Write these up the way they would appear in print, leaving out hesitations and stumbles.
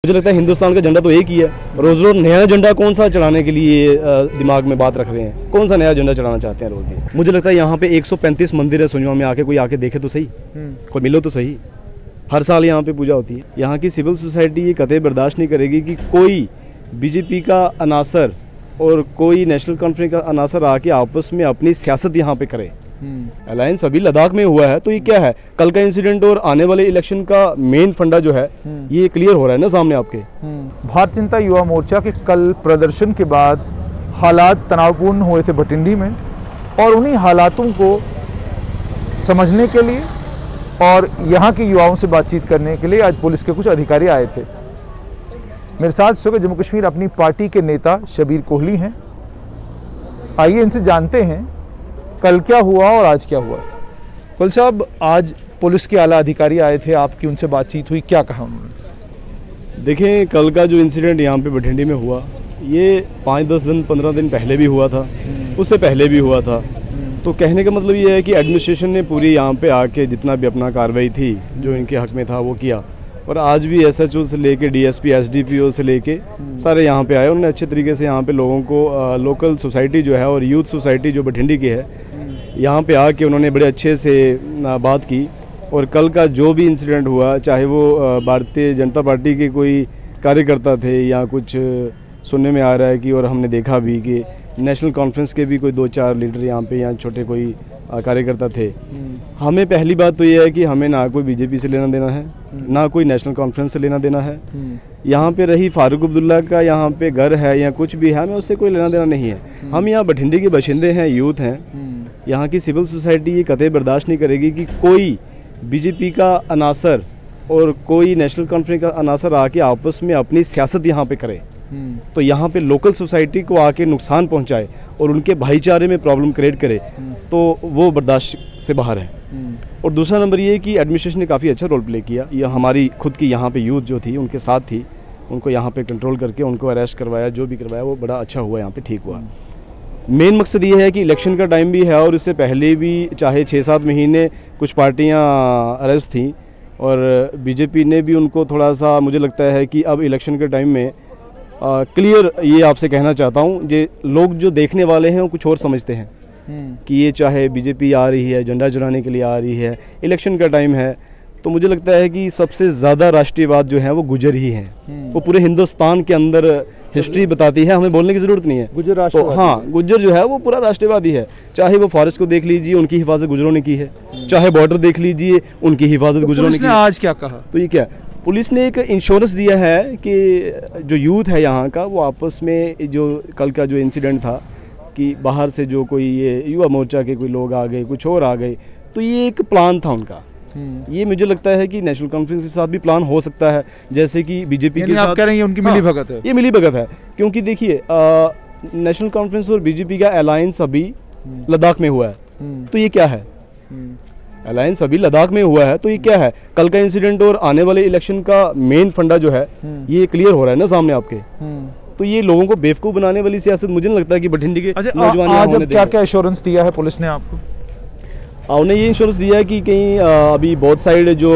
मुझे लगता है हिंदुस्तान का झंडा तो एक ही है। रोज रोज नया झंडा कौन सा चढ़ाने के लिए दिमाग में बात रख रहे हैं? कौन सा नया झंडा चढ़ाना चाहते हैं रोज ही? मुझे लगता है यहाँ पे 135 मंदिर है सुंजवा में, आके कोई आके देखे तो सही, कोई मिलो तो सही। हर साल यहाँ पे पूजा होती है। यहाँ की सिविल सोसाइटी ये कतई बर्दाश्त नहीं करेगी कि कोई बीजेपी का अनासर और कोई नेशनल कॉन्फ्रेंस का अनासर आके आपस में अपनी सियासत यहाँ पे करे। अलायंस अभी लद्दाख में हुआ है तो ये क्या है? कल का इंसिडेंट और आने वाले इलेक्शन का मेन फंडा जो है ये क्लियर हो रहा है ना सामने आपके। भारतीय जनता युवा मोर्चा के कल प्रदर्शन के बाद हालात तनावपूर्ण हुए थे भटिंडी में, और उन्हीं हालातों को समझने के लिए और यहाँ के युवाओं से बातचीत करने के लिए आज पुलिस के कुछ अधिकारी आए थे। मेरे साथ इस वक्त जम्मू कश्मीर अपनी पार्टी के नेता शबीर कोहली हैं। आइए इनसे जानते हैं कल क्या हुआ और आज क्या हुआ। कोहली साहब, आज पुलिस के आला अधिकारी आए थे, आपकी उनसे बातचीत हुई, क्या कहा उन्होंने? देखें, कल का जो इंसिडेंट यहाँ पे भटिंडी में हुआ ये 5-10 दिन 15 दिन पहले भी हुआ था, उससे पहले भी हुआ था। तो कहने का मतलब ये है कि एडमिनिस्ट्रेशन ने पूरी यहाँ पे आके जितना भी अपना कार्रवाई थी जो इनके हक में था वो किया, और आज भी SHO से लेके DSP SDPO से लेके सारे यहाँ पे आए। उन्होंने अच्छे तरीके से यहाँ पे लोगों को लोकल सोसाइटी जो है और यूथ सोसाइटी जो भटिंडी की है यहाँ पे आके उन्होंने बड़े अच्छे से बात की। और कल का जो भी इंसिडेंट हुआ, चाहे वो भारतीय जनता पार्टी के कोई कार्यकर्ता थे या कुछ सुनने में आ रहा है कि, और हमने देखा भी कि नेशनल कॉन्फ्रेंस के भी कोई 2-4 लीडर यहाँ पे यहाँ छोटे कोई कार्यकर्ता थे। हमें पहली बात तो ये है कि हमें ना कोई बीजेपी से लेना देना है, ना कोई नेशनल कॉन्फ्रेंस से लेना देना है। यहाँ पे रही फारूक अब्दुल्ला का यहाँ पे घर है या कुछ भी है, हमें उससे कोई लेना देना नहीं है। हम यहाँ भटिंडी के बाशिंदे हैं, यूथ हैं। यहाँ की सिविल सोसाइटी ये कतई बर्दाश्त नहीं करेगी कि कोई बीजेपी का अनासर और कोई नेशनल कॉन्फ्रेंस का अनासर आके आपस में अपनी सियासत यहाँ पे करे, तो यहाँ पे लोकल सोसाइटी को आके नुकसान पहुँचाए और उनके भाईचारे में प्रॉब्लम क्रिएट करे, तो वो बर्दाश्त से बाहर है। और दूसरा नंबर ये कि एडमिनिस्ट्रेशन ने काफ़ी अच्छा रोल प्ले किया। ये हमारी खुद की यहाँ पे यूथ जो थी उनके साथ थी, उनको यहाँ पे कंट्रोल करके उनको अरेस्ट करवाया, जो भी करवाया वो बड़ा अच्छा हुआ, यहाँ पे ठीक हुआ। मेन मकसद ये है कि इलेक्शन का टाइम भी है और इससे पहले भी चाहे 6-7 महीने कुछ पार्टियाँ अरेस्ट थीं और बीजेपी ने भी उनको थोड़ा सा, मुझे लगता है कि अब इलेक्शन के टाइम में क्लियर ये आपसे कहना चाहता हूँ, जे लोग जो देखने वाले हैं वो कुछ और समझते हैं कि ये चाहे बीजेपी आ रही है झंडा चढ़ाने के लिए आ रही है, इलेक्शन का टाइम है। तो मुझे लगता है कि सबसे ज़्यादा राष्ट्रीयवाद जो है वो गुज्जर ही हैं। वो पूरे हिंदुस्तान के अंदर हिस्ट्री बताती है, हमें बोलने की ज़रूरत नहीं है। गुज्जर तो हाँ, गुज्जर जो है वो पूरा राष्ट्रवादी है। चाहे वो फॉरेस्ट को देख लीजिए, उनकी हिफाजत गुजरों ने की है, चाहे बॉर्डर देख लीजिए, उनकी हिफाजत गुजरों ने की है। आज क्या कहा? तो ये क्या, पुलिस ने एक इंश्योरेंस दिया है कि जो यूथ है यहाँ का वो आपस में, जो कल का जो इंसिडेंट था कि बाहर से जो कोई ये युवा मोर्चा के कोई लोग आ गए, कुछ और आ गए, तो ये एक प्लान था उनका। ये मुझे लगता है कि नेशनल कॉन्फ्रेंस के साथ भी प्लान हो सकता है, जैसे कि बीजेपी के साथ। आप कह रहे हैं उनकी मिली भगत है? ये मिली भगत है, क्योंकि देखिए नेशनल कॉन्फ्रेंस और बीजेपी का अलायंस अभी लद्दाख में हुआ है, तो ये क्या है? अलायंस अभी लद्दाख में हुआ है तो ये क्या है? कल का इंसिडेंट और आने वाले इलेक्शन का मेन फंडा जो है ये क्लियर हो रहा है ना सामने आपके। तो ये लोगों को बेवकूफ़ बनाने वाली सियासत मुझे नहीं लगता कि भटिंडी के नौजवान आज क्या क्या इंश्योरेंस दिया है पुलिस ने आपको? उन्हें ये इंश्योरेंस दिया है कि कहीं अभी बहुत साइड जो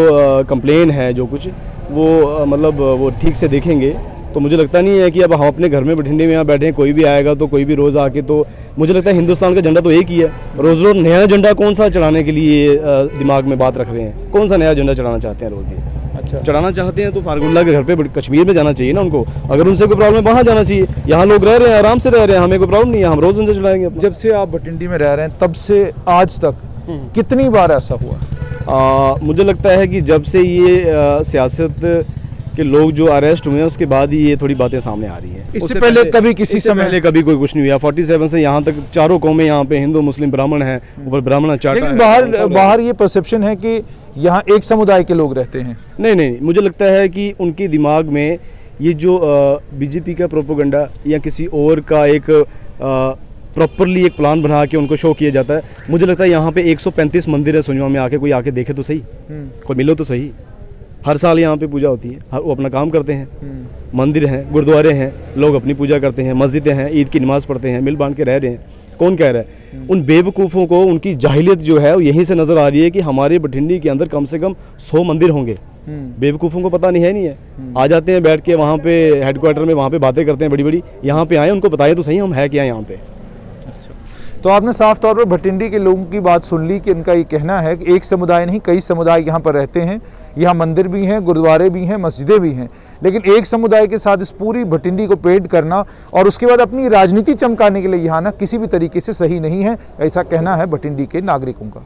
कंप्लेन है जो कुछ वो मतलब वो ठीक से देखेंगे। तो मुझे लगता नहीं है कि अब हम अपने घर में भटिंडी में यहाँ बैठे हैं, कोई भी आएगा तो कोई भी रोज़ आके, तो मुझे लगता है हिंदुस्तान का झंडा तो एक ही है। रोज़ रोज़ नया झंडा कौन सा चढ़ाने के लिए दिमाग में बात रख रहे हैं? कौन सा नया झंडा चढ़ाना चाहते हैं रोज़ ही? अच्छा, चढ़ाना चाहते हैं तो फारूकुल्लाह के घर पे कश्मीर में जाना चाहिए ना उनको। अगर उनसे कोई प्रॉब्लम है वहाँ जाना चाहिए। यहाँ लोग रह रहे हैं, आराम से रह रहे हैं, हमें कोई प्रॉब्लम नहीं है, हम रोज़ झंडा चढ़ाएंगे। जब से आप भटिंडी में रह रहे हैं तब से आज तक कितनी बार ऐसा हुआ? मुझे लगता है कि जब से ये सियासत के लोग जो अरेस्ट हुए हैं उसके बाद ही ये थोड़ी बातें सामने आ रही हैं। इससे पहले कभी किसी समय पहले कभी कोई कुछ नहीं हुआ। 47 से यहाँ तक चारों कौमें यहाँ पे हिंदू मुस्लिम ब्राह्मण हैं, ऊपर ब्राह्मण चाटा है। बाहर ये परसेप्शन है कि यहाँ एक समुदाय के लोग रहते हैं। नहीं, मुझे लगता है कि उनके दिमाग में ये जो बीजेपी का प्रोपोगंडा या किसी और का एक प्रॉपरली एक प्लान बना के उनको शो किया जाता है। मुझे लगता है यहाँ पे 135 मंदिर है सुंजवा में, आके कोई आके देखे तो सही, कोई मिलो तो सही। हर साल यहाँ पे पूजा होती है, वो अपना काम करते हैं। मंदिर हैं, गुरुद्वारे हैं, लोग अपनी पूजा करते हैं, मस्जिदें हैं, ईद की नमाज़ पढ़ते हैं, मिल बांध के रह रहे हैं। कौन कह रहा है? उन बेवकूफ़ों को उनकी जाहिलियत जो है वो यहीं से नज़र आ रही है कि हमारे भटिंडी के अंदर कम से कम 100 मंदिर होंगे। बेवकूफ़ों को पता नहीं है आ जाते हैं बैठ के वहाँ पे हेडक्वार्टर में, वहाँ पे बातें करते हैं बड़ी बड़ी। यहाँ पे आए, उनको बताइए तो सही हम है क्या यहाँ पे। तो आपने साफ तौर पर भटिंडी के लोगों की बात सुन ली कि इनका ये कहना है कि एक समुदाय नहीं, कई समुदाय यहाँ पर रहते हैं, यहाँ मंदिर भी हैं, गुरुद्वारे भी हैं, मस्जिदें भी हैं, लेकिन एक समुदाय के साथ इस पूरी भटिंडी को पेंट करना और उसके बाद अपनी राजनीति चमकाने के लिए यहाँ आना किसी भी तरीके से सही नहीं है, ऐसा कहना है भटिंडी के नागरिकों का।